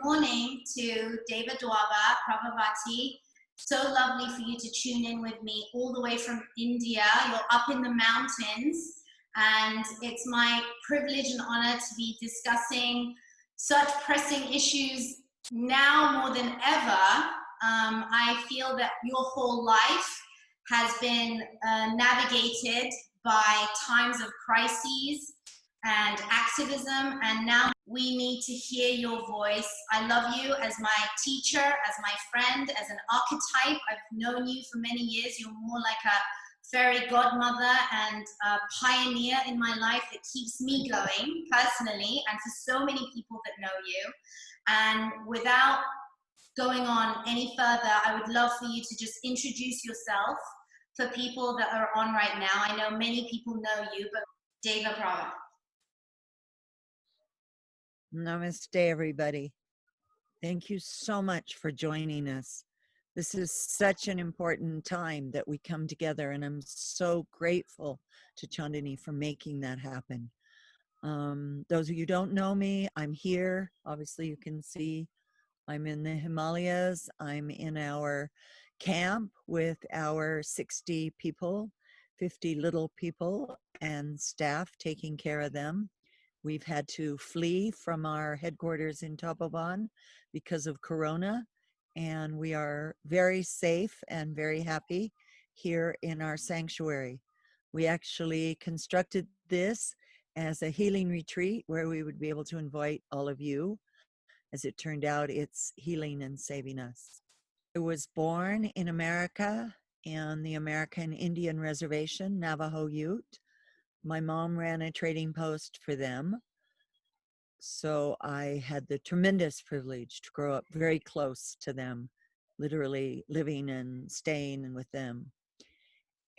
morning to Deva Dwabha, Prabha. So lovely for you to tune in with me all the way from India. You're up in the mountains, and it's my privilege and honor to be discussing such pressing issues now more than ever. I feel that your whole life has been navigated by times of crises and activism, and now we need to hear your voice. I love you as my teacher, as my friend, as an archetype. I've known you for many years. You're more like a fairy godmother and a pioneer in my life that keeps me going personally, and for so many people that know you. And without going on any further, I would love for you to just introduce yourself for people that are on right now. I know many people know you, but Deva Prabha. Namaste, everybody. Thank you so much for joining us. This is such an important time that we come together, and I'm so grateful to Chandani for making that happen. Those of you who don't know me, I'm here. Obviously, you can see I'm in the Himalayas. I'm in our camp with our 60 people, 50 little people, and staff taking care of them. We've had to flee from our headquarters in Tapovan because of Corona, and we are very safe and very happy here in our sanctuary. We actually constructed this as a healing retreat where we would be able to invite all of you. As it turned out, it's healing and saving us. I was born in America on the American Indian Reservation, Navajo Ute. My mom ran a trading post for them. So I had the tremendous privilege to grow up very close to them, literally living and staying with them.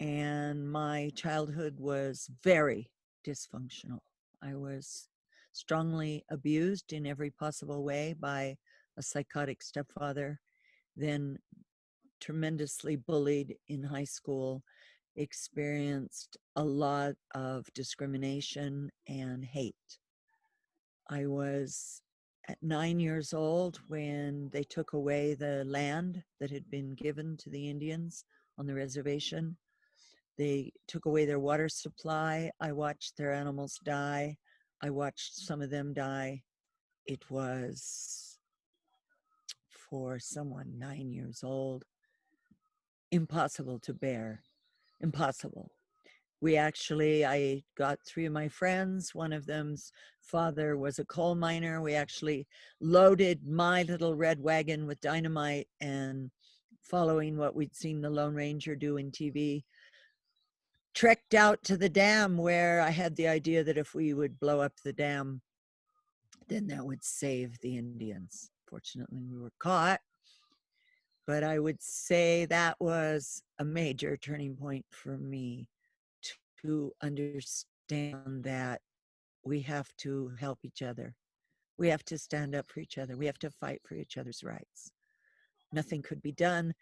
And my childhood was very dysfunctional. I was strongly abused in every possible way by a psychotic stepfather, then tremendously bullied in high school, experienced a lot of discrimination and hate. I was at 9 years old when they took away the land that had been given to the Indians on the reservation. They took away their water supply. I watched their animals die. I watched some of them die. It was, for someone 9 years old, impossible to bear. Impossible. I got 3 of my friends. One of them's father was a coal miner. We actually loaded my little red wagon with dynamite, and following what we'd seen the Lone Ranger do in TV, trekked out to the dam where I had the idea that if we would blow up the dam, then that would save the Indians. Fortunately, we were caught. But I would say that was a major turning point for me to understand that we have to help each other. We have to stand up for each other. We have to fight for each other's rights. Nothing could be done.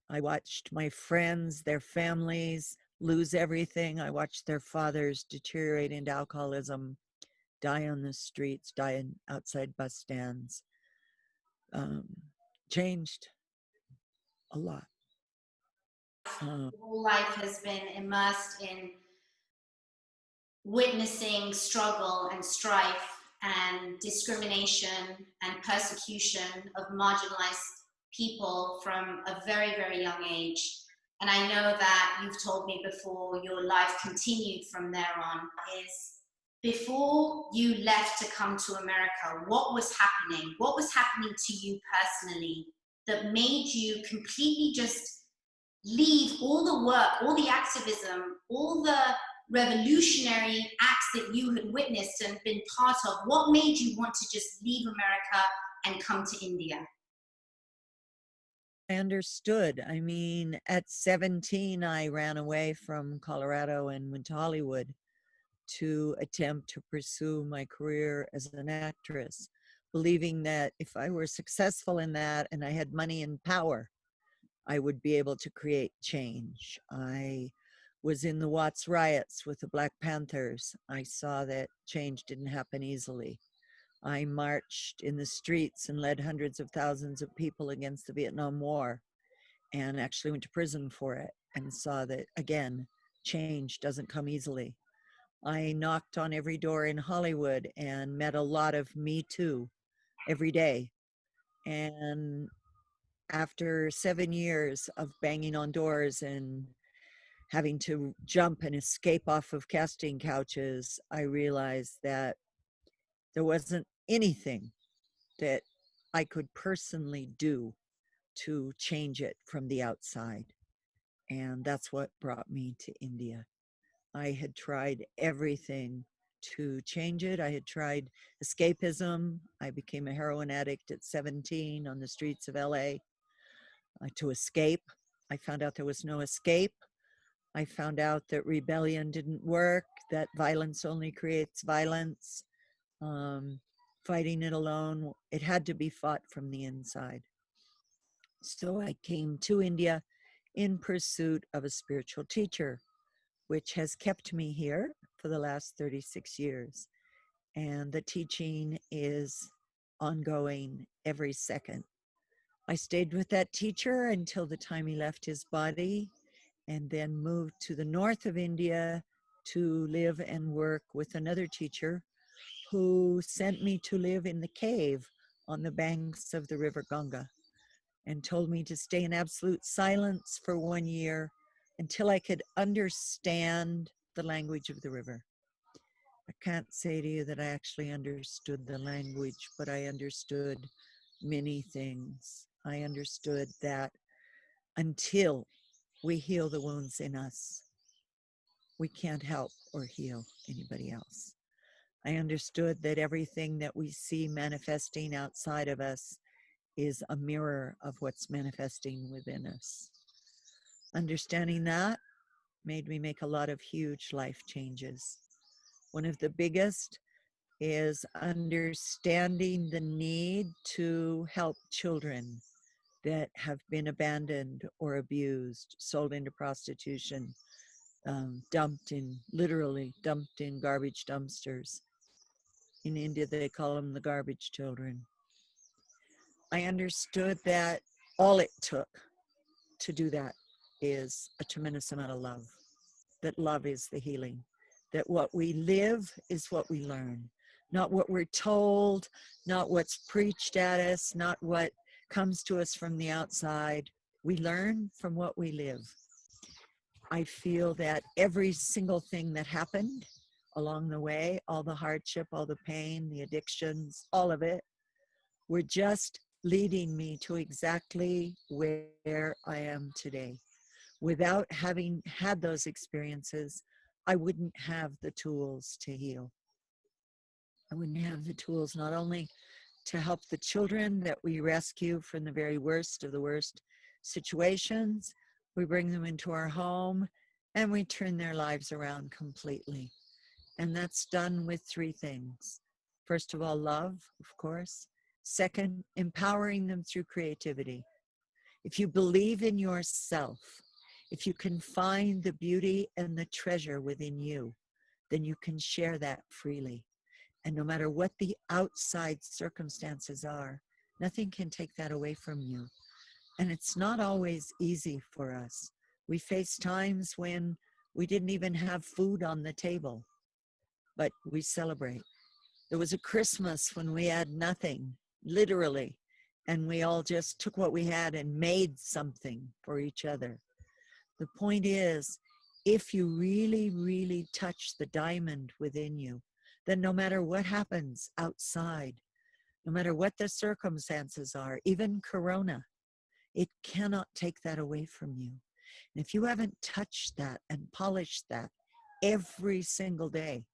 I watched my friends, their families lose everything. I watched their fathers deteriorate into alcoholism, die on the streets, die outside bus stands. Changed a lot. Whole life has been immersed in witnessing struggle and strife and discrimination and persecution of marginalized people from a very, very young age. And I know that you've told me before your life continued from there on. Is before you left to come to America, what was happening? What was happening to you personally that made you completely just leave all the work, all the activism, all the revolutionary acts that you had witnessed and been part of? What made you want to just leave America and come to India? I understood. I mean, at 17, I ran away from Colorado and went to Hollywood to attempt to pursue my career as an actress, believing that if I were successful in that and I had money and power, I would be able to create change. I was in the Watts riots with the Black Panthers. I saw that change didn't happen easily. I marched in the streets and led hundreds of thousands of people against the Vietnam War, and actually went to prison for it, and saw that, again, change doesn't come easily. I knocked on every door in Hollywood and met a lot of Me Too every day. And after 7 years of banging on doors and having to jump and escape off of casting couches, I realized that there wasn't anything that I could personally do to change it from the outside. And that's what brought me to India. I had tried everything to change it. I had tried escapism. I became a heroin addict at 17 on the streets of LA to escape. I found out there was no escape. I found out that rebellion didn't work, that violence only creates violence. Um, Fighting it alone, it had to be fought from the inside. So I came to India in pursuit of a spiritual teacher, which has kept me here for the last 36 years. And the teaching is ongoing every second. I stayed with that teacher until the time he left his body, and then moved to the north of India to live and work with another teacher who sent me to live in the cave on the banks of the river Ganga, and told me to stay in absolute silence for 1 year until I could understand the language of the river. I can't say to you that I actually understood the language, but I understood many things. I understood that until we heal the wounds in us, we can't help or heal anybody else. I understood that everything that we see manifesting outside of us is a mirror of what's manifesting within us. Understanding that made me make a lot of huge life changes. One of the biggest is understanding the need to help children that have been abandoned or abused, sold into prostitution, literally dumped in garbage dumpsters. In India, they call them the garbage children. I understood that all it took to do that is a tremendous amount of love, that love is the healing, that what we live is what we learn, not what we're told, not what's preached at us, not what comes to us from the outside. We learn from what we live. I feel that every single thing that happened along the way, all the hardship, all the pain, the addictions, all of it, were just leading me to exactly where I am today. Without having had those experiences, I wouldn't have the tools to heal. I wouldn't have the tools not only to help the children that we rescue from the very worst of the worst situations, we bring them into our home and we turn their lives around completely. And that's done with three things. First of all, love, of course. Second, empowering them through creativity. If you believe in yourself, if you can find the beauty and the treasure within you, then you can share that freely. And no matter what the outside circumstances are, nothing can take that away from you. And it's not always easy for us. We face times when we didn't even have food on the table, but we celebrate. There was a Christmas when we had nothing, literally, and we all just took what we had and made something for each other. The point is, if you really, really touch the diamond within you, then no matter what happens outside, no matter what the circumstances are, even Corona, it cannot take that away from you. And if you haven't touched that and polished that every single day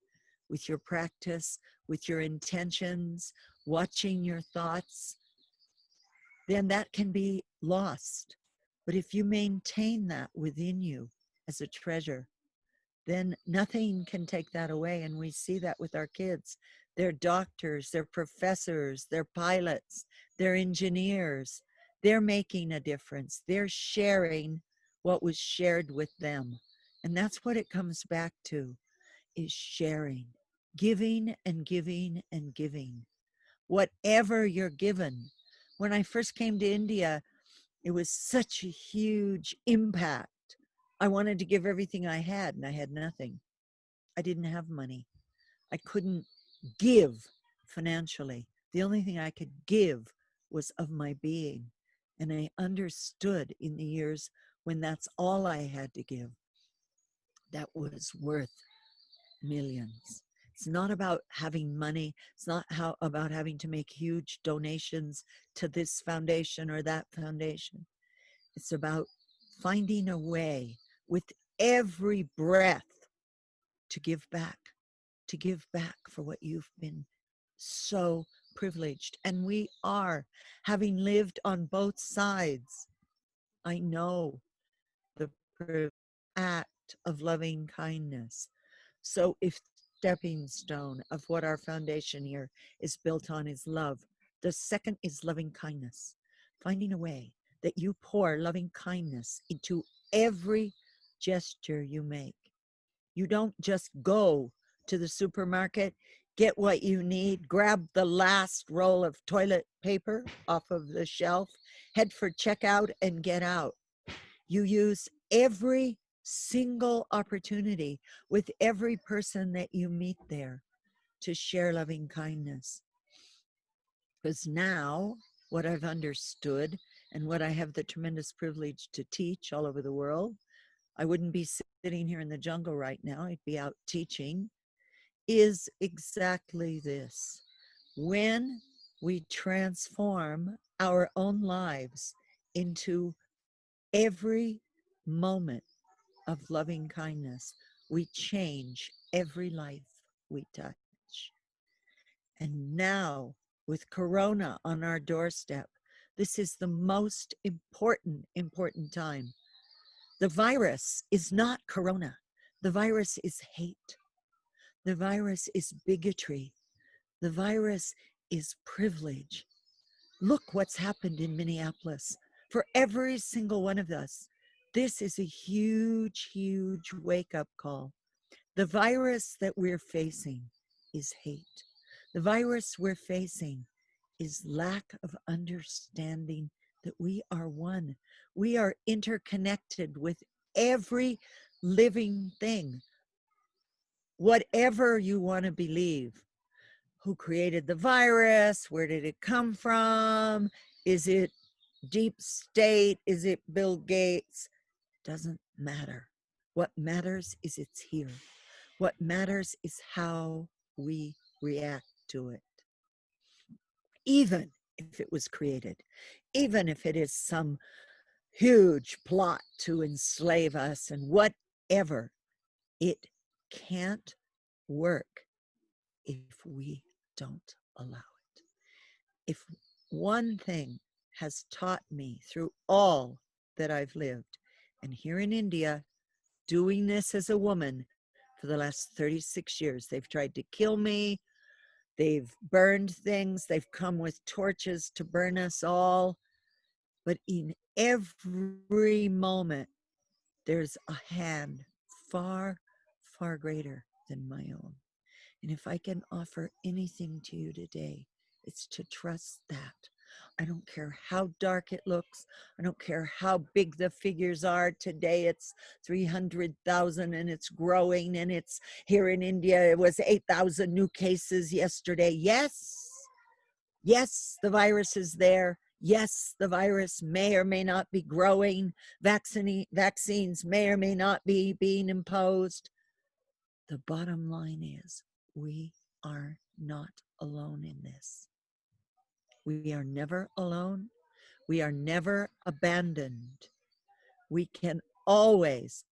with your practice, with your intentions, watching your thoughts, then that can be lost. But if you maintain that within you as a treasure, then nothing can take that away. And we see that with our kids. They're doctors, they're professors, they're pilots, they're engineers. They're making a difference. They're sharing what was shared with them. And that's what it comes back to, is sharing, giving and giving and giving. whatever you're given. When I first came to India, it was such a huge impact. I wanted to give everything I had, and I had nothing. I didn't have money. I couldn't give financially. The only thing I could give was of my being. And I understood in the years when that's all I had to give, that was worth millions. It's not about having money. It's not about having to make huge donations to this foundation or that foundation. It's about finding a way with every breath to give back for what you've been so privileged. And we are, having lived on both sides, I know the act of loving kindness. So if stepping stone of what our foundation here is built on is love, the second is loving kindness. Finding a way that you pour loving kindness into every gesture you make. You don't just go to the supermarket, get what you need, grab the last roll of toilet paper off of the shelf, head for checkout, and get out. You use every single opportunity with every person that you meet there to share loving kindness. Because now, what I've understood and what I have the tremendous privilege to teach all over the world, I wouldn't be sitting here in the jungle right now, I'd be out teaching, is exactly this. When we transform our own lives into every moment of loving kindness, we change every life we touch. And now, with Corona on our doorstep, this is the most important time. The virus is not Corona. The virus is hate. The virus is bigotry. The virus is privilege. Look what's happened in Minneapolis. For every single one of us, this is a huge wake-up call. The virus that we're facing is hate. The virus we're facing is lack of understanding that we are one. We are interconnected with every living thing. Whatever you want to believe. Who created the virus? Where did it come from? Is it deep state? Is it Bill Gates? Doesn't matter. What matters is it's here. What matters is how we react to it. Even if it was created, even if it is some huge plot to enslave us and whatever, it can't work if we don't allow it. If one thing has taught me through all that I've lived, and here in India, doing this as a woman for the last 36 years, they've tried to kill me, they've burned things, they've come with torches to burn us all, but in every moment, there's a hand far greater than my own. And if I can offer anything to you today, it's to trust that. I don't care how dark it looks. I don't care how big the figures are. Today it's 300,000 and it's growing, and it's here in India, it was 8,000 new cases yesterday. Yes, the virus is there. Yes, the virus may or may not be growing. Vaccines may or may not be being imposed. The bottom line is we are not alone in this. We are never alone. We are never abandoned. We can always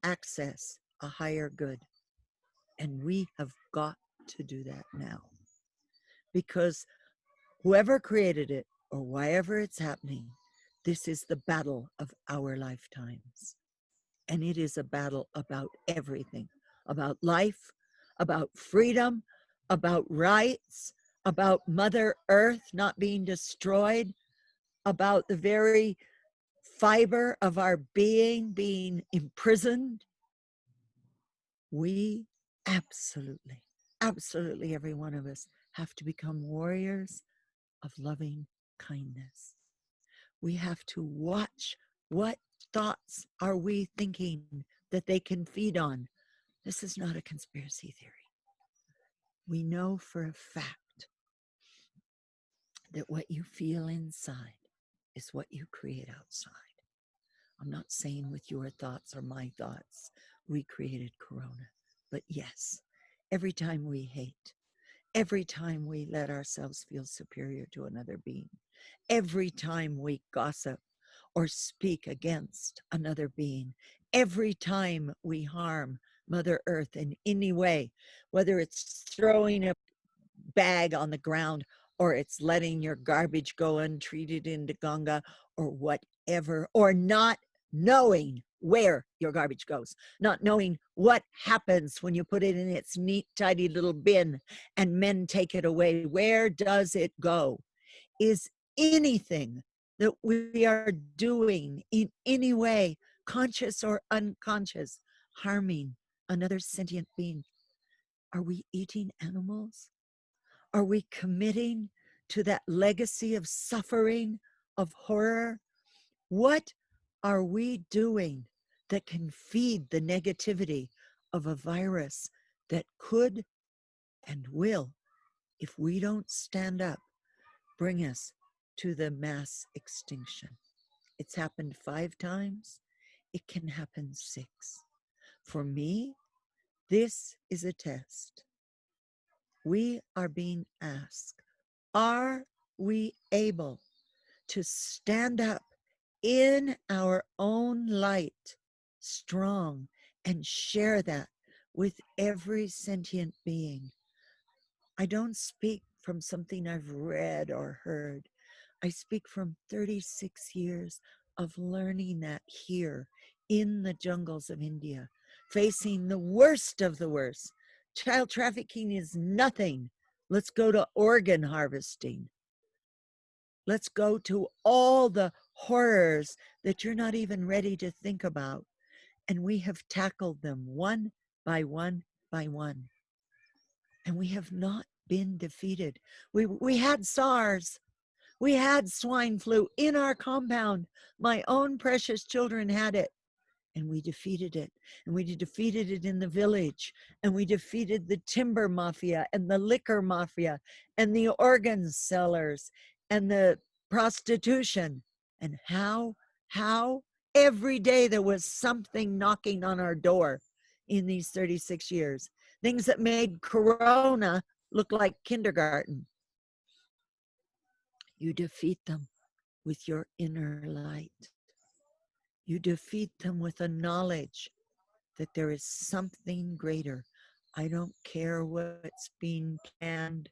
access a higher good. And we have got to do that now. Because whoever created it or wherever it's happening, this is the battle of our lifetimes. And it is a battle about everything, about life, about freedom, about rights, about Mother Earth not being destroyed, about the very fiber of our being being imprisoned. We absolutely, every one of us have to become warriors of loving kindness. We have to watch what thoughts are we thinking that they can feed on. This is not a conspiracy theory. We know for a fact that what you feel inside is what you create outside. I'm not saying with your thoughts or my thoughts, we created Corona. But yes, every time we hate, every time we let ourselves feel superior to another being, every time we gossip or speak against another being, every time we harm Mother Earth in any way, whether it's throwing a bag on the ground or it's letting your garbage go untreated into Ganga or whatever, or not knowing where your garbage goes, not knowing what happens when you put it in its neat, tidy little bin and men take it away. Where does it go? Is anything that we are doing in any way, conscious or unconscious, harming another sentient being? Are we eating animals? Are we committing to that legacy of suffering, of horror? What are we doing that can feed the negativity of a virus that could and will, if we don't stand up, bring us to the mass extinction? It's happened 5 times. It can happen 6. For me, this is a test. We are being asked, are we able to stand up in our own light, strong, and share that with every sentient being? I don't speak from something I've read or heard. I speak from 36 years of learning that here in the jungles of India, facing the worst of the worst. Child trafficking is nothing. Let's go to organ harvesting. Let's go to all the horrors that you're not even ready to think about. And we have tackled them one by one by one. And we have not been defeated. We had SARS. We had swine flu in our compound. My own precious children had it. And we defeated it. And we defeated it in the village. And we defeated the timber mafia and the liquor mafia and the organ sellers and the prostitution. And how every day there was something knocking on our door in these 36 years. Things that made Corona look like kindergarten. You defeat them with your inner light. You defeat them with a knowledge that there is something greater. I don't care what's being planned.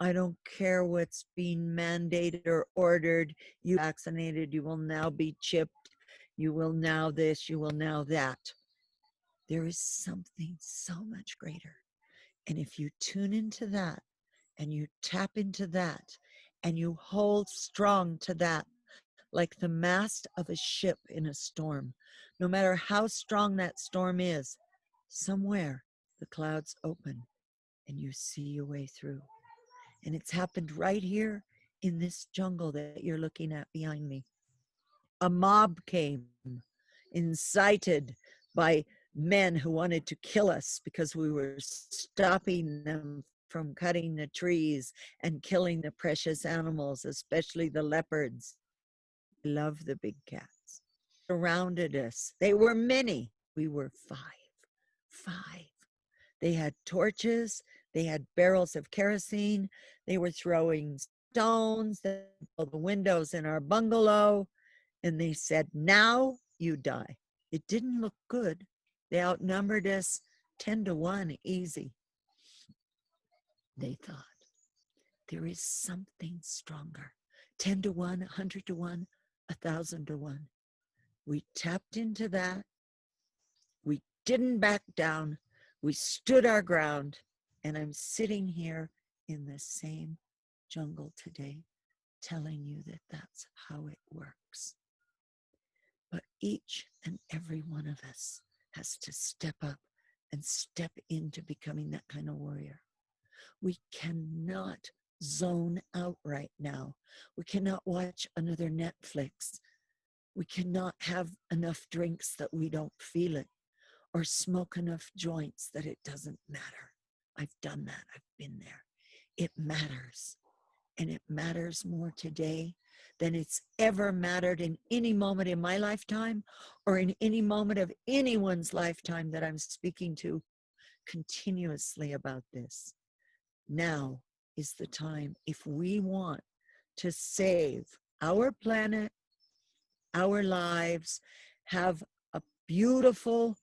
I don't care what's being mandated or ordered. You vaccinated, you will now be chipped. You will now this, you will now that. There is something so much greater. And if you tune into that and you tap into that and you hold strong to that, like the mast of a ship in a storm, no matter how strong that storm is, somewhere the clouds open and you see your way through. And it's happened right here in this jungle that you're looking at behind me. A mob came, incited by men who wanted to kill us because we were stopping them from cutting the trees and killing the precious animals, especially the leopards. I love the big cats. Surrounded us. They were many. We were 5. They had torches. They had barrels of kerosene. They were throwing stones at the windows in our bungalow. And they said, now you die. It didn't look good. They outnumbered us 10-1 easy. They thought, there is something stronger. 10-1, 100-1, 1,000-1. We tapped into that. We didn't back down. We stood our ground. And I'm sitting here in the same jungle today, telling you that that's how it works. But each and every one of us has to step up and step into becoming that kind of warrior. We cannot zone out right now. We cannot watch another Netflix. We cannot have enough drinks that we don't feel it, or smoke enough joints that it doesn't matter. I've done that. I've been there. It matters. And it matters more today than it's ever mattered in any moment in my lifetime or in any moment of anyone's lifetime that I'm speaking to continuously about this. Now is the time, if we want to save our planet, our lives, have a beautiful,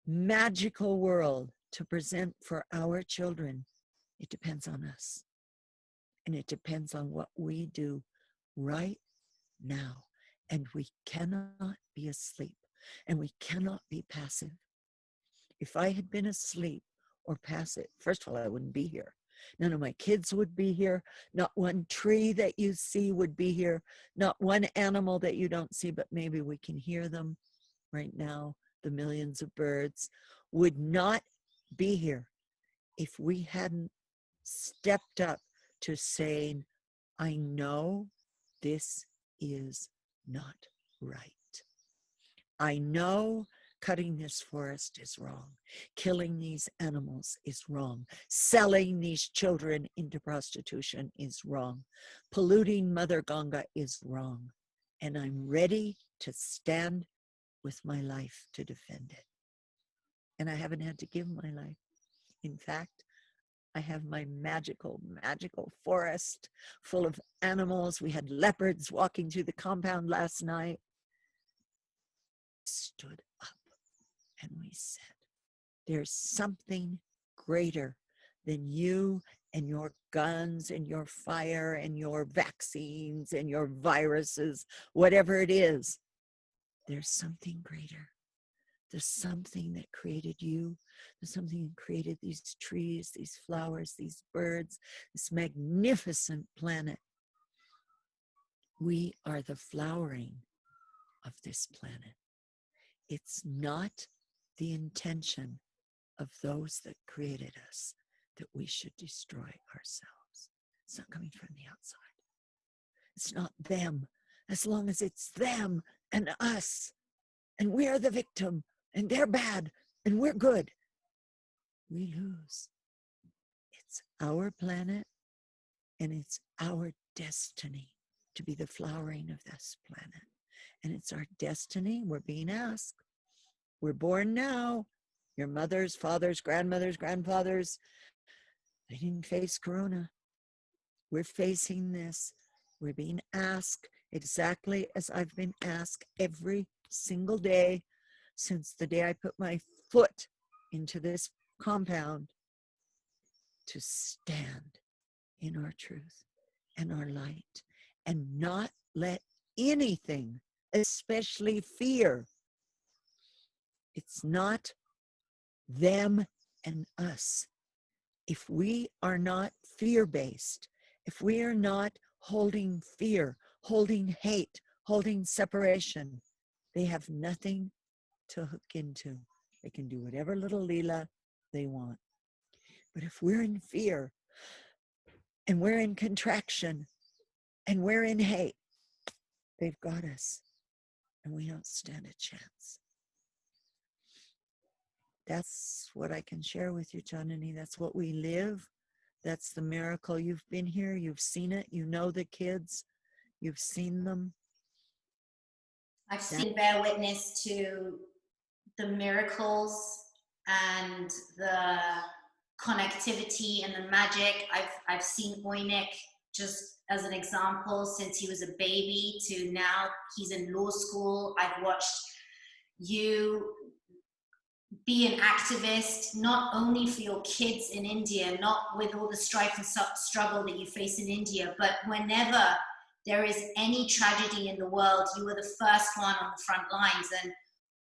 magical world to present for our children, it depends on us. And it depends on what we do right now. And we cannot be asleep, and we cannot be passive. If I had been asleep or passive, first of all, I wouldn't be here. None of my kids would be here. Not one tree that you see would be here. Not one animal that you don't see, but maybe we can hear them right now. The millions of birds would not be here if we hadn't stepped up to saying, I know this is not right. I know cutting this forest is wrong. Killing these animals is wrong. Selling these children into prostitution is wrong. Polluting Mother Ganga is wrong. And I'm ready to stand with my life to defend it. And I haven't had to give my life. In fact, I have my magical, magical forest full of animals. We had leopards walking through the compound last night. Stood up and we said, there's something greater than you and your guns and your fire and your vaccines and your viruses, whatever it is. There's something greater. There's something that created you. There's something that created these trees, these flowers, these birds, this magnificent planet. We are the flowering of this planet. It's not the intention of those that created us that we should destroy ourselves. It's not coming from the outside. It's not them. As long as it's them and us, and we are the victim, and they're bad, and we're good, we lose. It's our planet, and it's our destiny to be the flowering of this planet. And it's our destiny. We're being asked. We're born now. Your mothers, fathers, grandmothers, grandfathers, they didn't face Corona. We're facing this. We're being asked exactly as I've been asked every single day since the day I put my foot into this compound, to stand in our truth and our light and not let anything, especially fear. It's not them and us. If we are not fear-based, if we are not holding fear, holding hate, holding separation, they have nothing to hook into. They can do whatever little Leela they want. But if we're in fear, and we're in contraction, and we're in hate, they've got us, and we don't stand a chance. That's what I can share with you, Janani. That's what we live. That's the miracle. You've been here. You've seen it. You know the kids. You've seen them. I've seen, bear witness to the miracles and the connectivity and the magic. I've seen Oynik, just as an example, since he was a baby to now he's in law school. I've watched you be an activist, not only for your kids in India, not with all the strife and struggle that you face in India, but whenever there is any tragedy in the world, you are the first one on the front lines. And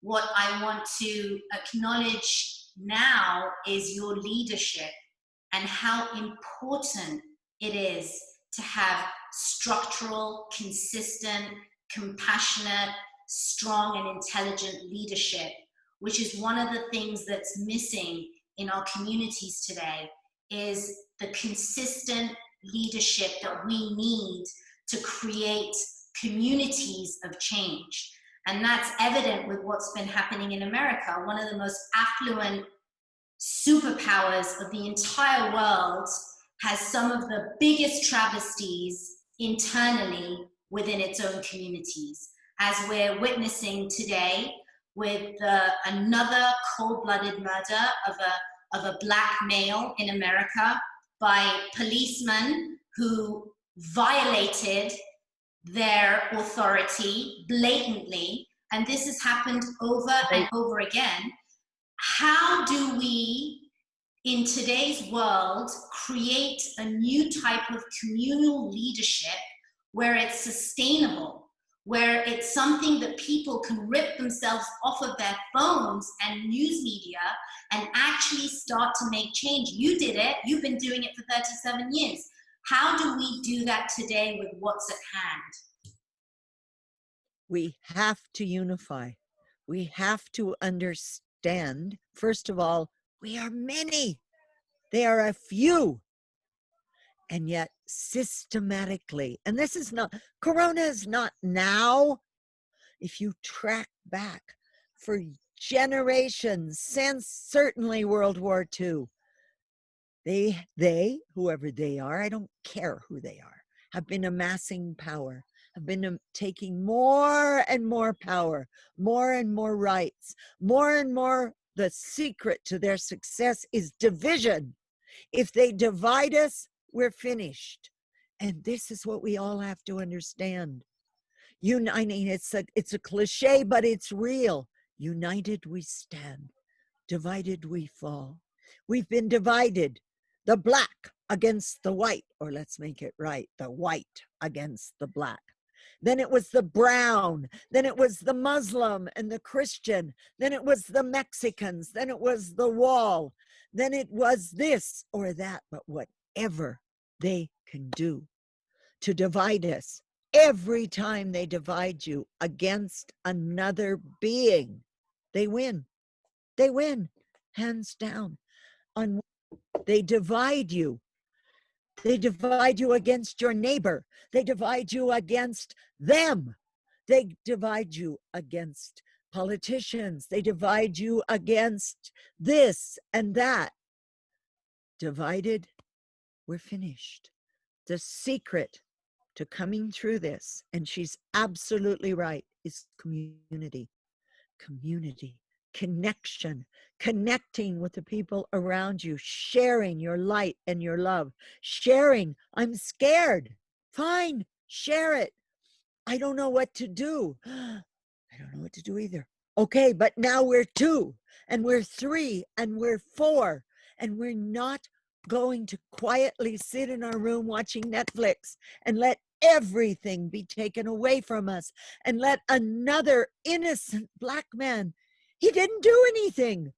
what I want to acknowledge now is your leadership and how important it is to have structural, consistent, compassionate, strong, and intelligent leadership, which is one of the things that's missing in our communities today, is the consistent leadership that we need to create communities of change. And that's evident with what's been happening in America. One of the most affluent superpowers of the entire world has some of the biggest travesties internally within its own communities, as we're witnessing today with another cold-blooded murder of a black male in America by policemen who violated their authority blatantly, and this has happened over and over again. How do we, in today's world, create a new type of communal leadership where it's sustainable, where it's something that people can rip themselves off of their phones and news media and actually start to make change? You did it. You've been doing it for 37 years. How do we do that today with what's at hand? We have to unify. We have to understand, first of all, we are many. They are a few. And yet systematically, and this is not, Corona is not now. If you track back for generations, since certainly World War II, they, whoever they are, I don't care who they are, have been amassing power, have been taking more and more power, more and more rights, more and more. The secret to their success is division. If they divide us, we're finished. And this is what we all have to understand. I mean, it's a cliche, but it's real. United we stand, divided we fall. We've been divided. The black against the white, or let's make it right, the white against the black. Then it was the brown, then it was the Muslim and the Christian, then it was the Mexicans, then it was the wall, then it was this or that, but whatever they can do to divide us, every time they divide you against another being, they win. They win, hands down. They divide you. They divide you against your neighbor. They divide you against them. They divide you against politicians. They divide you against this and that. Divided, we're finished. The secret to coming through this, and she's absolutely right, is community. Community, connection, connecting with the people around you, sharing your light and your love, sharing, I'm scared. Fine, share it. I don't know what to do. I don't know what to do either. Okay, but now we're 2 and we're 3 and we're 4 and we're not going to quietly sit in our room watching Netflix and let everything be taken away from us and let another innocent black man, he didn't do anything.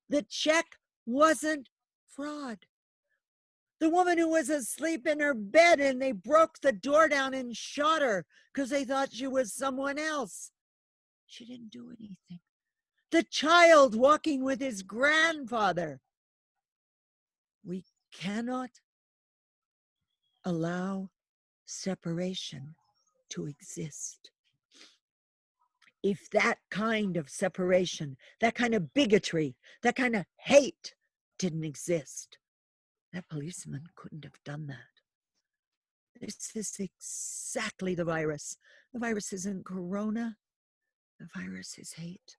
The check wasn't fraud. The woman who was asleep in her bed and they broke the door down and shot her because they thought she was someone else. She didn't do anything. The child walking with his grandfather. We cannot allow separation to exist. If that kind of separation, that kind of bigotry, that kind of hate didn't exist, that policeman couldn't have done that. This is exactly the virus. The virus isn't corona. The virus is hate.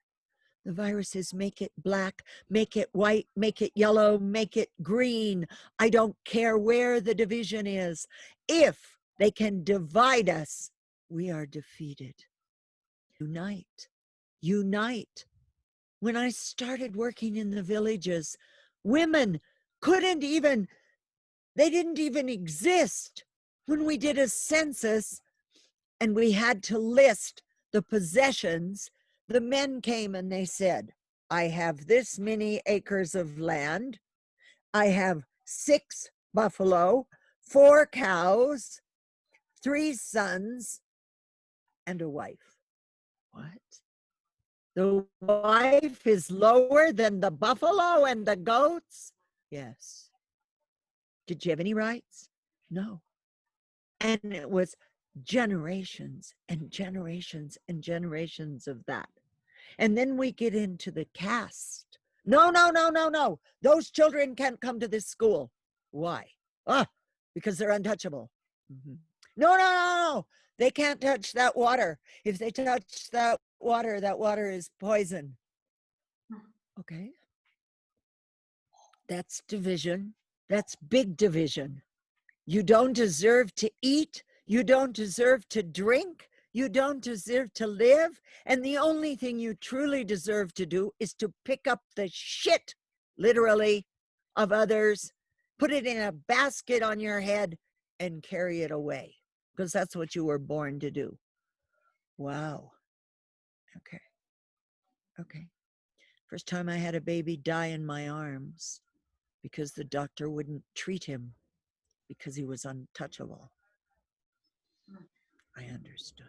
The virus is make it black, make it white, make it yellow, make it green. I don't care where the division is. If they can divide us, we are defeated. Unite. Unite. When I started working in the villages, women couldn't even, they didn't even exist. When we did a census and we had to list the possessions, the men came and they said, I have this many acres of land. I have 6 buffalo, 4 cows, 3 sons, and a wife. What? The wife is lower than the buffalo and the goats? Yes. Did you have any rights? No. And it was generations and generations and generations of that. And then we get into the caste. No, no, no, no, no. Those children can't come to this school. Why? Ah, because they're untouchable. Mm-hmm. No, no, no, no. They can't touch that water. If they touch that water is poison. Okay. That's division. That's big division. You don't deserve to eat. You don't deserve to drink. You don't deserve to live. And the only thing you truly deserve to do is to pick up the shit, literally, of others, put it in a basket on your head, and carry it away. Because that's what you were born to do. Wow. Okay. Okay. First time I had a baby die in my arms because the doctor wouldn't treat him because he was untouchable. I understood.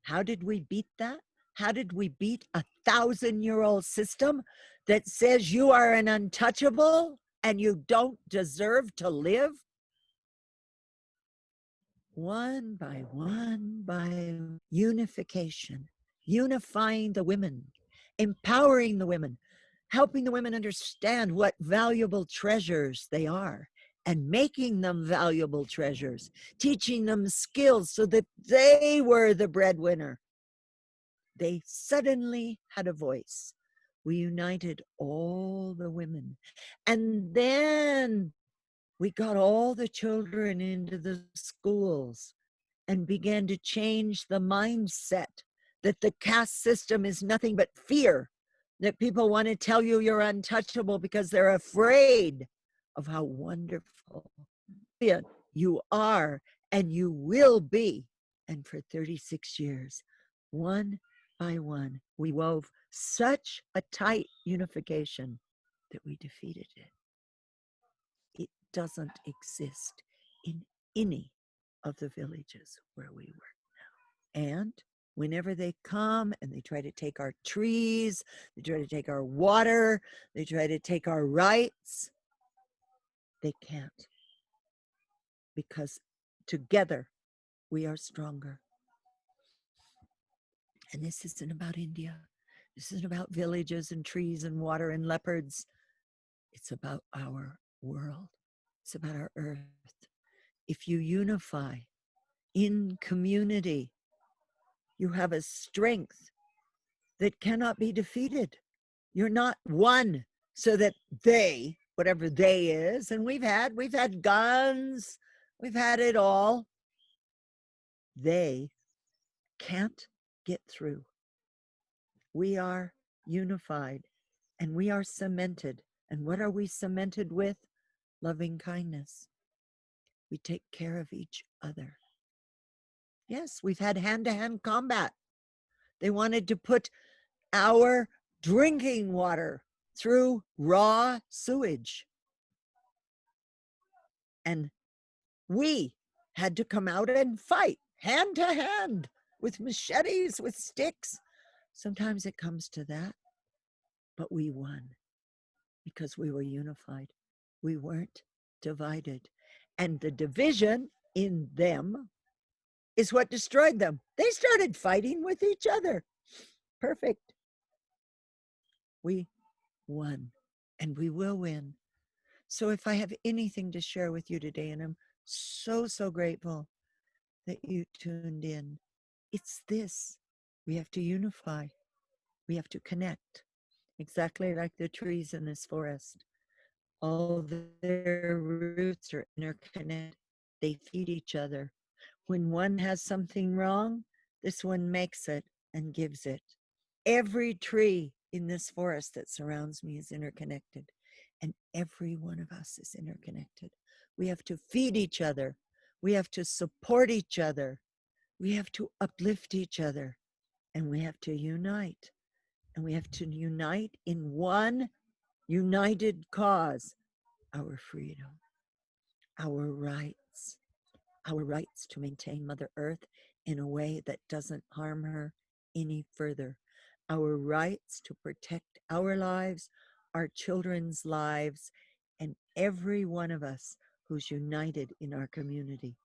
How did we beat that? How did we beat a 1,000-year-old system that says you are an untouchable and you don't deserve to live? One by unification, unifying the women, empowering the women, helping the women understand what valuable treasures they are and making them valuable treasures, teaching them skills so that they were the breadwinner. They suddenly had a voice. We united all the women. And then we got all the children into the schools and began to change the mindset that the caste system is nothing but fear, that people want to tell you you're untouchable because they're afraid of how wonderful you are and you will be. And for 36 years, one by one, we wove such a tight unification that we defeated it. It doesn't exist in any of the villages where we work now. And whenever they come and they try to take our trees, they try to take our water, they try to take our rights, they can't. Because together we are stronger. And this isn't about India. This isn't about villages and trees and water and leopards. It's about our world. It's about our earth. If you unify in community, you have a strength that cannot be defeated. You're not one so that they, whatever they is, and we've had guns, we've had it all. They can't get through. We are unified and we are cemented. And what are we cemented with? Loving kindness. We take care of each other. Yes, we've had hand-to-hand combat. They wanted to put our drinking water through raw sewage. And we had to come out and fight hand to hand with machetes, with sticks. Sometimes it comes to that, but we won because we were unified. We weren't divided. And the division in them is what destroyed them. They started fighting with each other. Perfect. We won, and we will win. So if I have anything to share with you today, and I'm so, so grateful that you tuned in, it's this. We have to unify. We have to connect, exactly like the trees in this forest. All their roots are interconnected. They feed each other. When one has something wrong, this one makes it and gives it. Every tree in this forest that surrounds me is interconnected, and every one of us is interconnected. We have to feed each other. We have to support each other. We have to uplift each other, and we have to unite. And we have to unite in one united cause: our freedom, our rights to maintain Mother Earth in a way that doesn't harm her any further, our rights to protect our lives, our children's lives, and every one of us who's united in our community.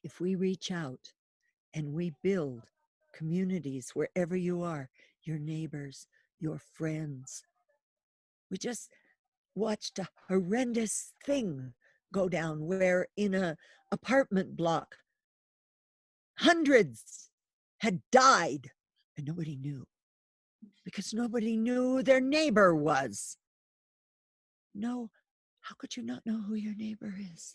If we reach out and we build communities wherever you are, your neighbors, your friends. We just watched a horrendous thing go down where in a apartment block, hundreds had died and nobody knew, because nobody knew who their neighbor was. No, how could you not know who your neighbor is?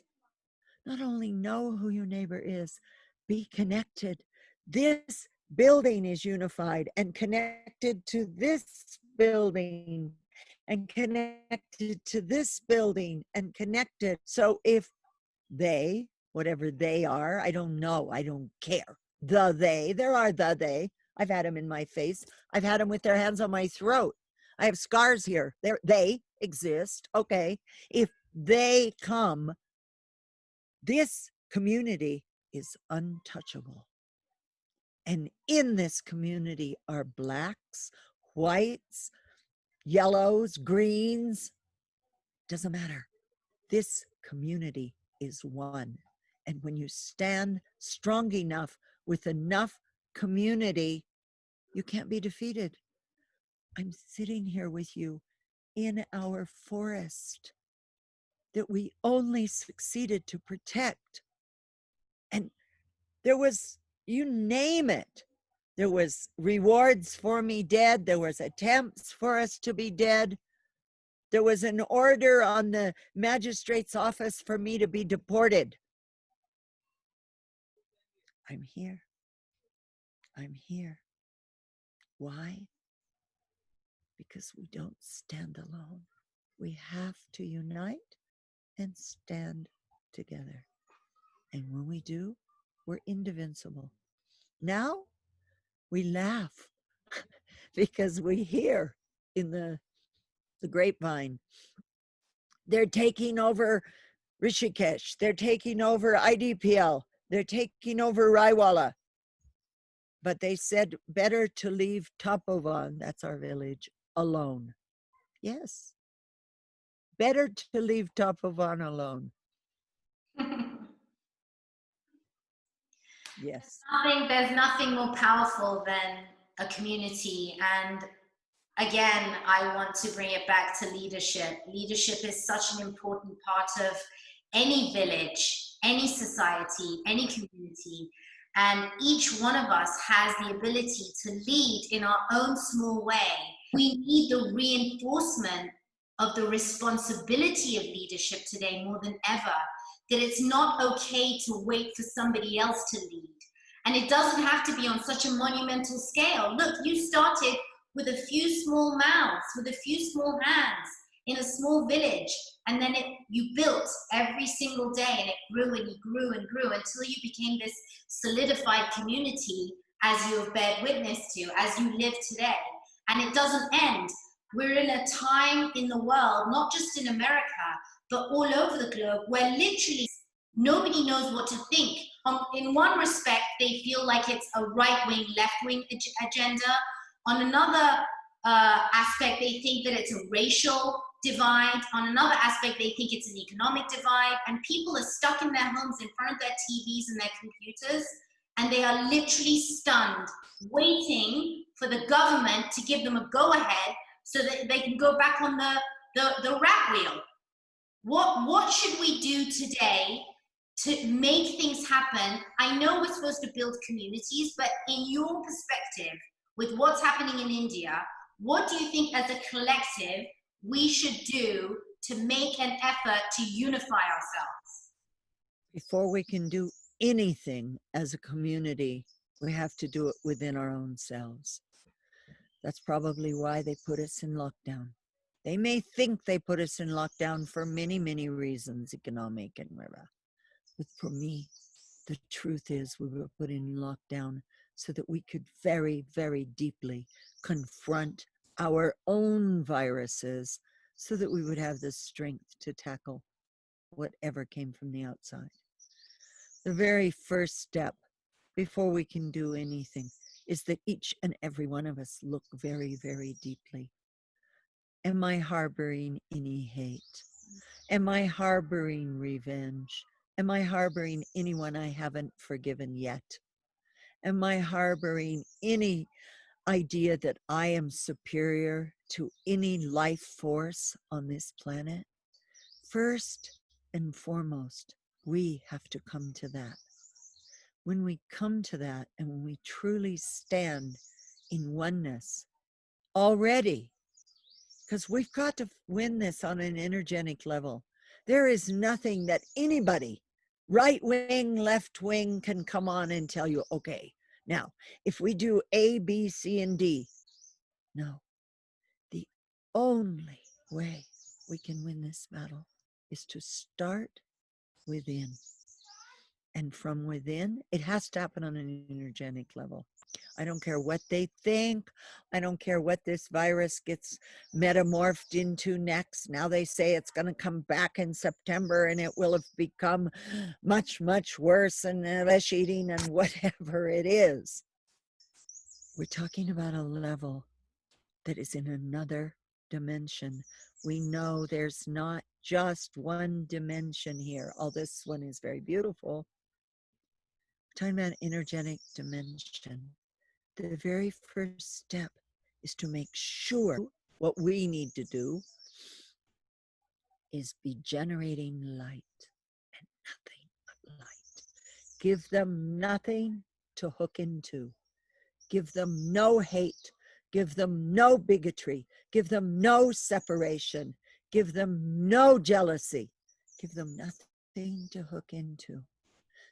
Not only know who your neighbor is, be connected. This building is unified and connected to this building and connected to this building and connected. So if they, whatever they are, I don't know, I don't care. There are they. I've had them in my face. I've had them with their hands on my throat. I have scars here. They exist. Okay. If they come, this community is untouchable. And in this community are blacks, whites, yellows, greens, doesn't matter. This community is one. And when you stand strong enough with enough community, you can't be defeated. I'm sitting here with you in our forest that we only succeeded to protect. And there was, you name it. There was rewards for me dead. There was attempts for us to be dead. There was an order on the magistrate's office for me to be deported. I'm here. I'm here. Why? Because we don't stand alone. We have to unite and stand together. And when we do, we're indivisible. Now we laugh because we hear in the grapevine, they're taking over Rishikesh, they're taking over IDPL, they're taking over Raiwala. But they said better to leave Tapovan, that's our village, alone. Yes, better to leave Tapovan alone. Yes. There's nothing more powerful than a community. And again, I want to bring it back to leadership. Leadership is such an important part of any village, any society, any community. And each one of us has the ability to lead in our own small way. We need the reinforcement of the responsibility of leadership today more than ever, that it's not okay to wait for somebody else to lead. And it doesn't have to be on such a monumental scale. Look, you started with a few small mouths, with a few small hands, in a small village, and then you built every single day, and it grew and you grew and grew until you became this solidified community, as you have bared witness to, as you live today. And it doesn't end. We're in a time in the world, not just in America, but all over the globe, where literally nobody knows what to think. In one respect, they feel like it's a right-wing, left-wing agenda. On another aspect, they think that it's a racial divide. On another aspect, they think it's an economic divide. And people are stuck in their homes in front of their TVs and their computers, and they are literally stunned, waiting for the government to give them a go-ahead so that they can go back on the rat wheel. What should we do today to make things happen? I know we're supposed to build communities, but in your perspective, with what's happening in India, what do you think as a collective we should do to make an effort to unify ourselves? Before we can do anything as a community, we have to do it within our own selves. That's probably why they put us in lockdown. They may think they put us in lockdown for many, many reasons, economic and whatever. But for me, the truth is we were put in lockdown so that we could very, very deeply confront our own viruses so that we would have the strength to tackle whatever came from the outside. The very first step before we can do anything is that each and every one of us look very, very deeply. Am I harboring any hate? Am I harboring revenge? Am I harboring anyone I haven't forgiven yet? Am I harboring any idea that I am superior to any life force on this planet? First and foremost, we have to come to that. When we come to that and when we truly stand in oneness already, because we've got to win this on an energetic level. There is nothing that anybody, right wing, left wing, can come on and tell you, okay, now, if we do A, B, C, and D, no. The only way we can win this battle is to start within. And from within, it has to happen on an energetic level. I don't care what they think. I don't care what this virus gets metamorphed into next. Now they say it's going to come back in September and it will have become much, much worse and flesh eating and whatever it is. We're talking about a level that is in another dimension. We know there's not just one dimension here. All this one is very beautiful. We're talking about energetic dimension. The very first step is to make sure what we need to do is be generating light and nothing but light. Give them nothing to hook into. Give them no hate. Give them no bigotry. Give them no separation. Give them no jealousy. Give them nothing to hook into.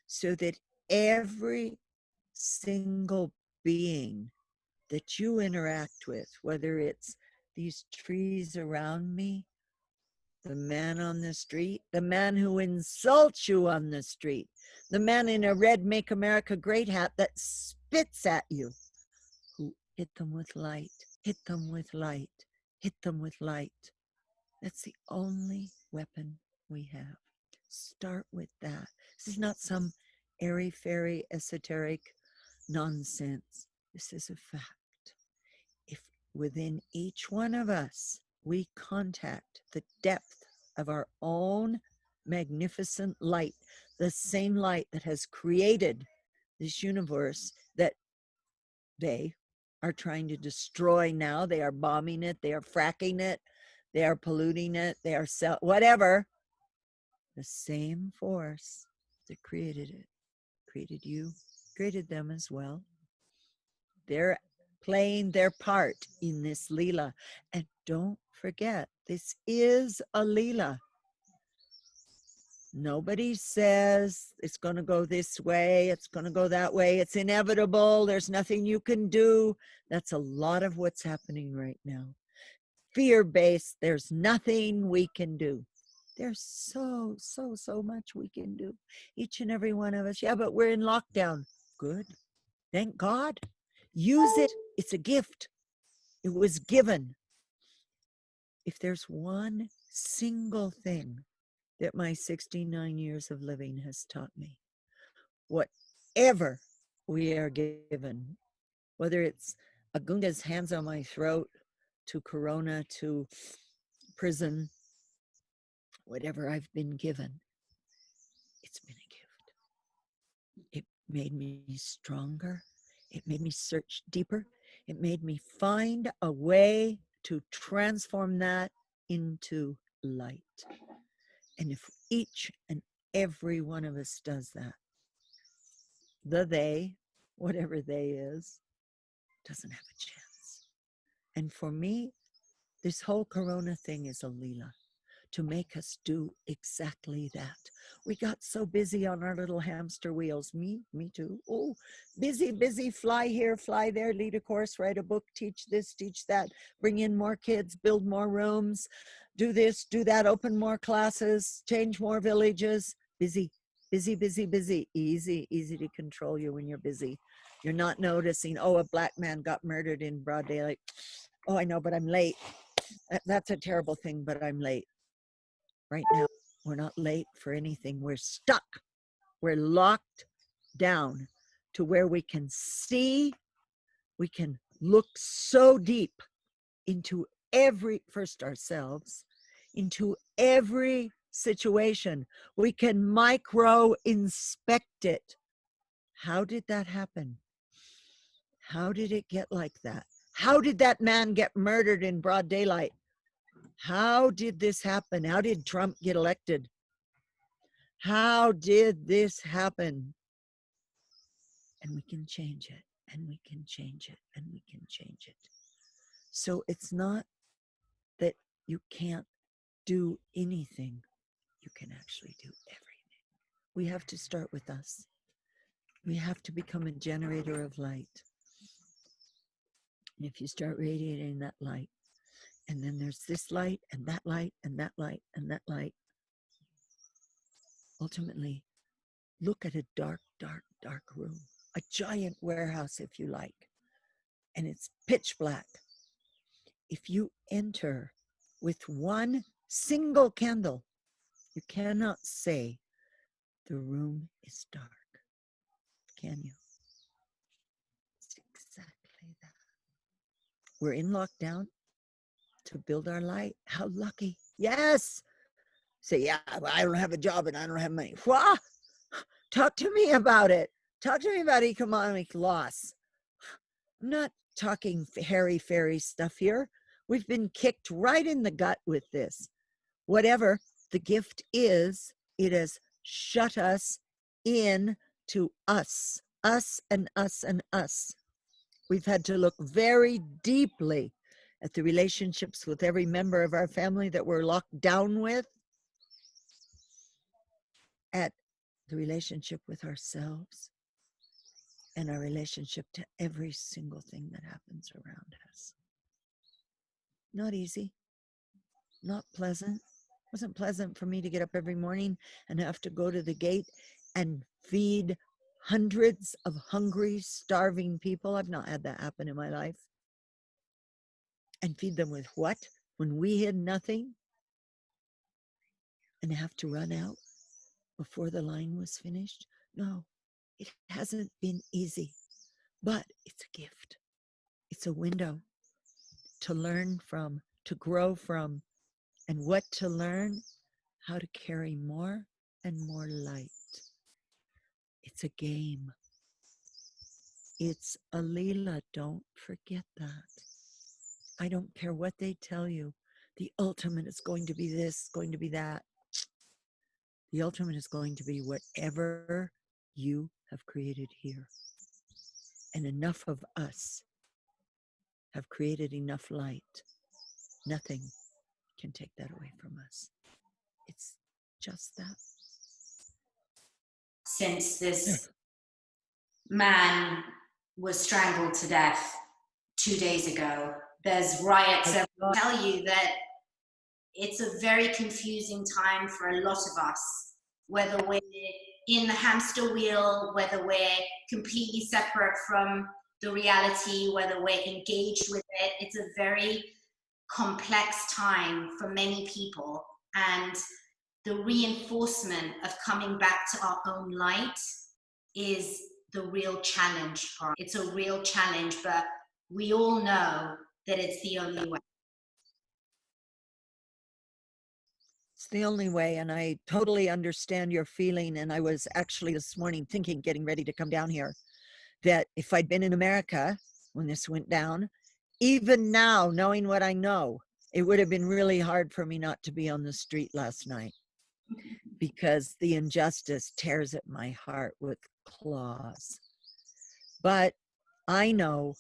So that every single being that you interact with, whether it's these trees around me, the man on the street, the man who insults you on the street, the man in a red Make America Great hat that spits at you, who hit them with light, hit them with light, hit them with light. That's the only weapon we have. Start with that. This is not some airy-fairy esoteric nonsense. This is a fact. If within each one of us we contact the depth of our own magnificent light, the same light that has created this universe that they are trying to destroy now, they are bombing it, they are fracking it, they are polluting it, they are whatever, the same force that created it, created you, created them as well. They're playing their part in this Leela. And don't forget, this is a Leela. Nobody says it's going to go this way, it's going to go that way, it's inevitable, there's nothing you can do. That's a lot of what's happening right now. Fear-based, there's nothing we can do. There's so much we can do. Each and every one of us. Yeah, but we're in lockdown. Good. Thank God. Use it. It's a gift. It was given. If there's one single thing that my 69 years of living has taught me, whatever we are given, whether it's a Gunga's hands on my throat, to Corona, to prison, whatever I've been given, it's been a gift. It made me stronger. It made me search deeper. It made me find a way to transform that into light. And if each and every one of us does that, the they, whatever they is, doesn't have a chance. And for me, this whole Corona thing is a Leela to make us do exactly that. We got so busy on our little hamster wheels. Me too. Oh, busy, fly here, fly there, lead a course, write a book, teach this, teach that, bring in more kids, build more rooms, do this, do that, open more classes, change more villages. Busy. Easy to control you when you're busy. You're not noticing, oh, a black man got murdered in broad daylight. Oh, I know, but I'm late. That's a terrible thing, but I'm late. Right now, we're not late for anything. We're stuck. We're locked down to where we can see, we can look so deep into first ourselves, into every situation. We can micro inspect it. How did that happen? How did it get like that? How did that man get murdered in broad daylight? How did this happen? How did Trump get elected? How did this happen? And we can change it, and we can change it, and we can change it. So it's not that you can't do anything. You can actually do everything. We have to start with us. We have to become a generator of light. And if you start radiating that light, and then there's this light, and that light, and that light, and that light, ultimately, look at a dark, dark, dark room, a giant warehouse, if you like, and it's pitch black. If you enter with one single candle, you cannot say the room is dark, can you? It's exactly that. We're in lockdown to build our light. How lucky. Yes. Say, yeah, well, I don't have a job and I don't have money. What? Talk to me about it. Talk to me about economic loss. I'm not talking hairy fairy stuff here. We've been kicked right in the gut with this. Whatever the gift is, it has shut us in to us and us and us. We've had to look very deeply at the relationships with every member of our family that we're locked down with, at the relationship with ourselves, and our relationship to every single thing that happens around us. Not easy, not pleasant. It wasn't pleasant for me to get up every morning and have to go to the gate and feed hundreds of hungry, starving people. I've not had that happen in my life. And feed them with what? When we had nothing? And have to run out before the line was finished? No, it hasn't been easy, but it's a gift. It's a window to learn from, to grow from, and what to learn? How to carry more and more light. It's a game. It's a Leela. Don't forget that. I don't care what they tell you. The ultimate is going to be this, going to be that. The ultimate is going to be whatever you have created here. And enough of us have created enough light. Nothing can take that away from us. It's just that. Since this man was strangled to death 2 days ago, there's riots. I tell you that it's a very confusing time for a lot of us, whether we're in the hamster wheel, whether we're completely separate from the reality, whether we're engaged with it. It's a very complex time for many people, and the reinforcement of coming back to our own light is the real challenge for us. It's a real challenge, but we all know that it's the only way. It's the only way, and I totally understand your feeling. And I was actually this morning thinking, getting ready to come down here, that if I'd been in America when this went down, even now, knowing what I know, it would have been really hard for me not to be on the street last night, because the injustice tears at my heart with claws. But I know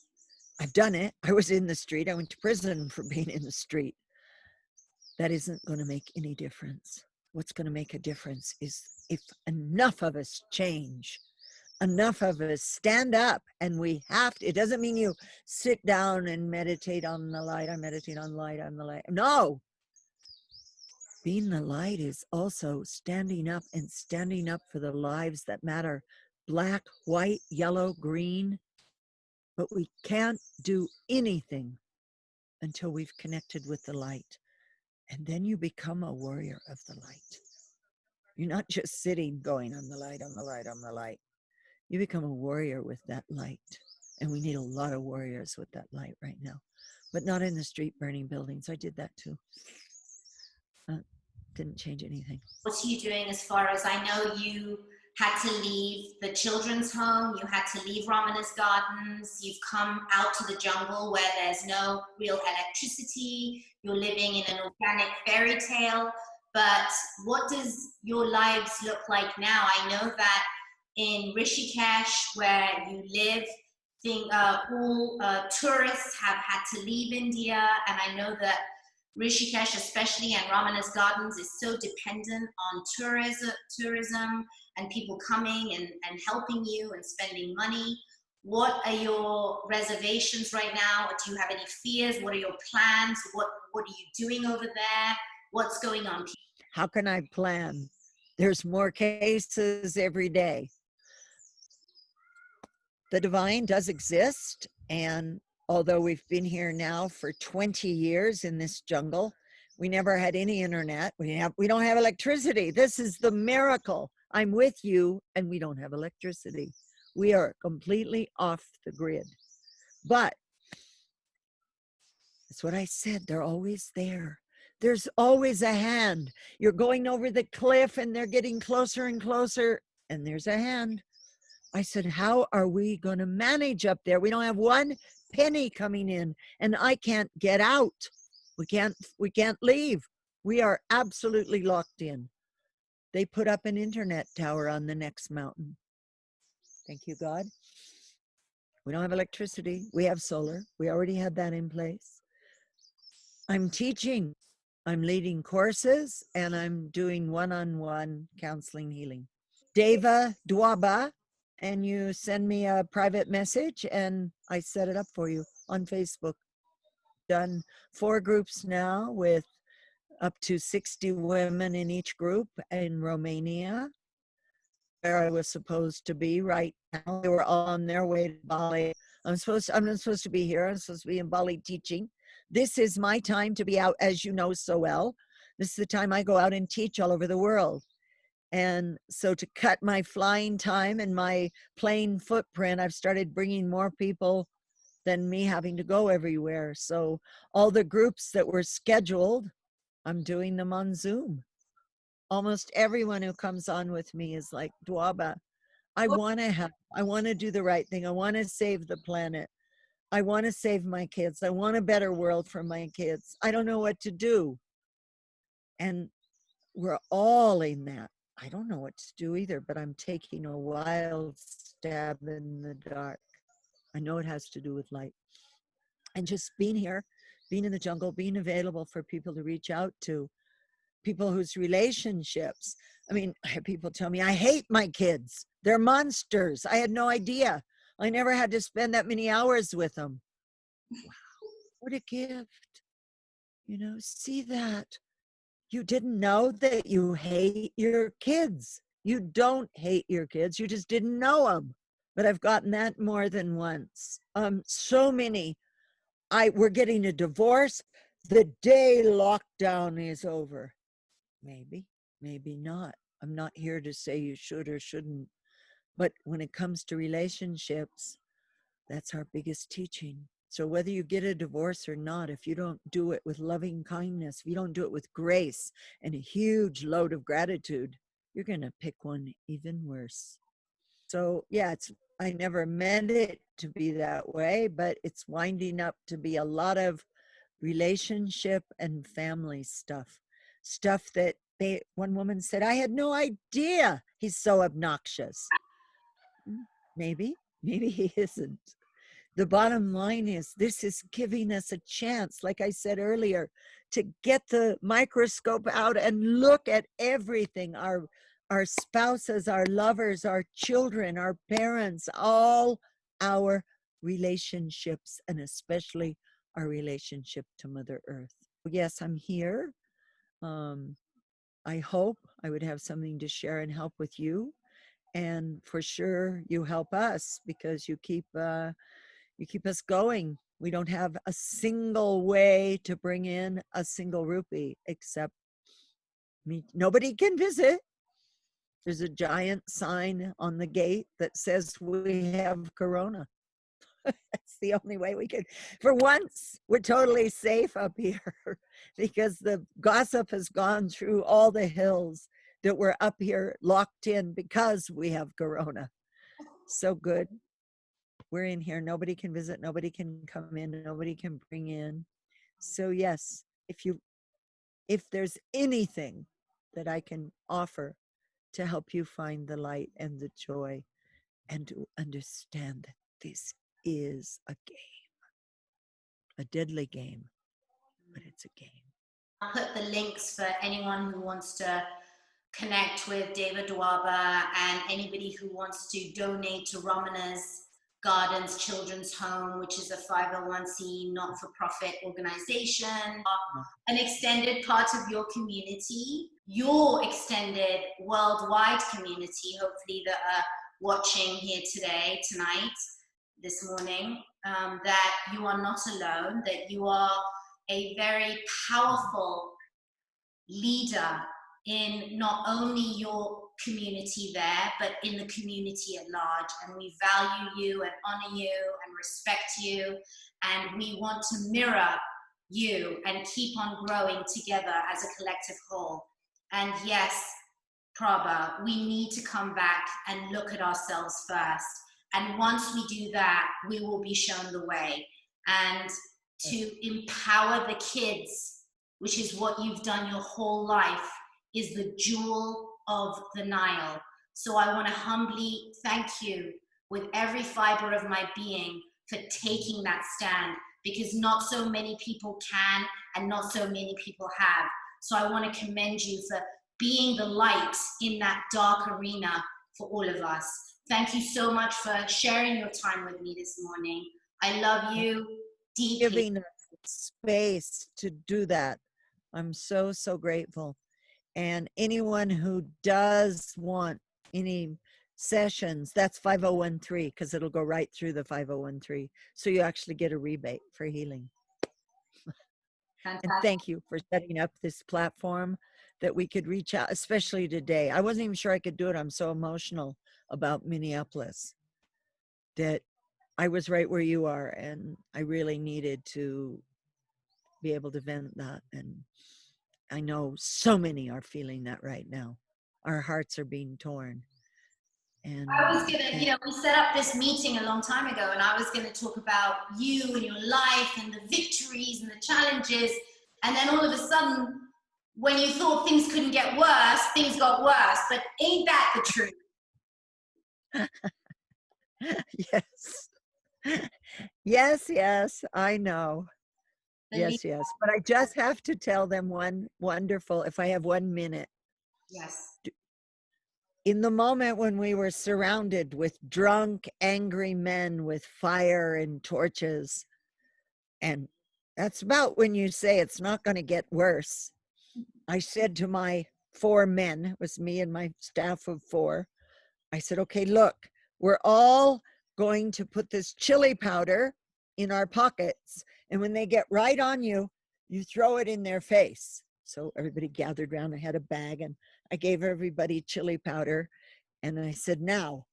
I've done it. I was in the street. I went to prison for being in the street. That isn't going to make any difference. What's going to make a difference is if enough of us change, enough of us stand up, and we have to. It doesn't mean you sit down and meditate on the light. I meditate on light, on the light. No. Being the light is also standing up, and standing up for the lives that matter. Black, white, yellow, green. But we can't do anything until we've connected with the light. And then you become a warrior of the light. You're not just sitting going on the light, on the light, on the light. You become a warrior with that light. And we need a lot of warriors with that light right now. But not in the street burning buildings. I did that too. Didn't change anything. What are you doing as far as, I know you had to leave the children's home, you had to leave Ramana's Gardens, you've come out to the jungle where there's no real electricity, you're living in an organic fairy tale, but what does your lives look like now? I know that in Rishikesh, where you live, all tourists have had to leave India, and I know that Rishikesh, especially, and Ramana's Gardens is so dependent on tourism and people coming and helping you and spending money. What are your reservations right now? Do you have any fears? What are your plans? What are you doing over there? What's going on? How can I plan? There's more cases every day. The divine does exist, and although we've been here now for 20 years in this jungle, we never had any internet. We don't have electricity. This is the miracle. I'm with you, and we don't have electricity. We are completely off the grid. But that's what I said. They're always there. There's always a hand. You're going over the cliff, and they're getting closer and closer, and there's a hand. I said, how are we going to manage up there? We don't have one penny coming in, and I can't get out. We can't leave. We are absolutely locked in. They put up an internet tower on the next mountain. Thank you, God. We don't have electricity. We have solar. We already had that in place. I'm teaching. I'm leading courses, and I'm doing one-on-one counseling healing. Deva Dwabha, and you send me a private message and I set it up for you on Facebook. Done 4 groups now with up to 60 women in each group in Romania, where I was supposed to be right now. They were all on their way to Bali. I'm not supposed to be here. I'm supposed to be in Bali teaching. This is my time to be out, as you know so well. This is the time I go out and teach all over the world. And so to cut my flying time and my plane footprint, I've started bringing more people than me having to go everywhere. So all the groups that were scheduled, I'm doing them on Zoom. Almost everyone who comes on with me is like, Dwabha, I want to help. I want to do the right thing. I want to save the planet. I want to save my kids. I want a better world for my kids. I don't know what to do. And we're all in that. I don't know what to do either, but I'm taking a wild stab in the dark. I know it has to do with light. And just being here, being in the jungle, being available for people to reach out to, people whose relationships, I mean, I have people tell me, I hate my kids. They're monsters. I had no idea. I never had to spend that many hours with them. Wow, what a gift. You know, see that. You didn't know that you hate your kids. You don't hate your kids. You just didn't know them. But I've gotten that more than once. So many. We're getting a divorce the day lockdown is over. Maybe, maybe not. I'm not here to say you should or shouldn't. But when it comes to relationships, that's our biggest teaching. So whether you get a divorce or not, if you don't do it with loving kindness, if you don't do it with grace and a huge load of gratitude, you're going to pick one even worse. So yeah, I never meant it to be that way, but it's winding up to be a lot of relationship and family stuff that one woman said, I had no idea he's so obnoxious. Maybe he isn't. The bottom line is this is giving us a chance, like I said earlier, to get the microscope out and look at everything, our spouses, our lovers, our children, our parents, all our relationships, and especially our relationship to Mother Earth. Yes, I'm here. I hope I would have something to share and help with you. And for sure, you help us because you keep us going. We don't have a single way to bring in a single rupee except me. Nobody can visit. There's a giant sign on the gate that says we have corona. That's the only way we could. For once, we're totally safe up here because the gossip has gone through all the hills that we're up here locked in because we have corona. So good. We're in here. Nobody can visit. Nobody can come in. Nobody can bring in. So yes, if there's anything that I can offer to help you find the light and the joy and to understand that this is a game, a deadly game, but it's a game. I'll put the links for anyone who wants to connect with Deva Dwabha and anybody who wants to donate to Ramana's Gardens Children's Home, which is a 501c not-for-profit organization, an extended part of your community, your extended worldwide community, hopefully that are watching here today, tonight, this morning, that you are not alone, that you are a very powerful leader in not only your community there, but in the community at large. And we value you and honor you and respect you. And we want to mirror you and keep on growing together as a collective whole. And yes, Prabha, we need to come back and look at ourselves first. And once we do that, we will be shown the way. And to empower the kids, which is what you've done your whole life, is the jewel of the Nile. So I want to humbly thank you with every fiber of my being for taking that stand, because not so many people can and not so many people have. So I want to commend you for being the light in that dark arena for all of us. Thank you so much for sharing your time with me this morning. I love you deeply. Giving us space to do that. I'm so, so grateful. And anyone who does want any sessions, that's 5013, because it'll go right through the 5013. So you actually get a rebate for healing. Fantastic. And thank you for setting up this platform that we could reach out, especially today. I wasn't even sure I could do it. I'm so emotional about Minneapolis that I was right where you are, and I really needed to be able to vent that. And I know so many are feeling that right now. Our hearts are being torn. And I was gonna, we set up this meeting a long time ago, and I was gonna talk about you and your life and the victories and the challenges. And then all of a sudden, when you thought things couldn't get worse, things got worse. But ain't that the truth? Yes. Yes, I know. Yes. But I just have to tell them one wonderful, if I have 1 minute. Yes. In the moment when we were surrounded with drunk, angry men with fire and torches, and that's about when you say it's not going to get worse. I said to my 4 men, it was me and my staff of 4, I said, okay, look, we're all going to put this chili powder in our pockets, and when they get right on you, you throw it in their face. So everybody gathered around. I had a bag, and I gave everybody chili powder, and I said, now,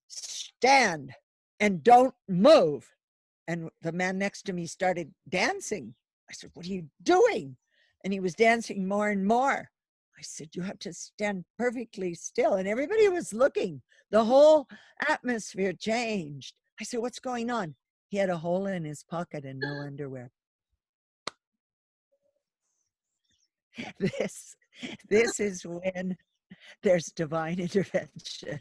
stand and don't move. And the man next to me started dancing. I said, what are you doing? And he was dancing more and more. I said, you have to stand perfectly still. And everybody was looking. The whole atmosphere changed. I said, what's going on? He had a hole in his pocket and no underwear. This is when there's divine intervention.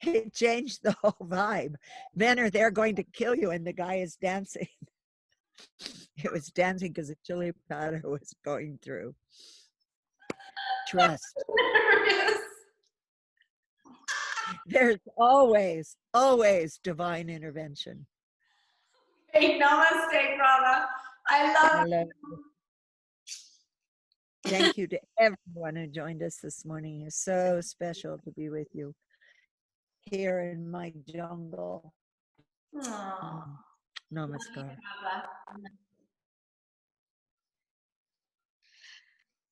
It changed the whole vibe. Men are there going to kill you, and the guy is dancing. It was dancing because the chili powder was going through. Trust. There's always divine intervention. Hey, namaste, Prabha. I love you. Thank you to everyone who joined us this morning. It's so special to be with you here in my jungle. Namaskar.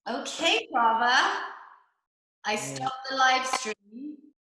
Okay, Prabha. I stopped the live stream.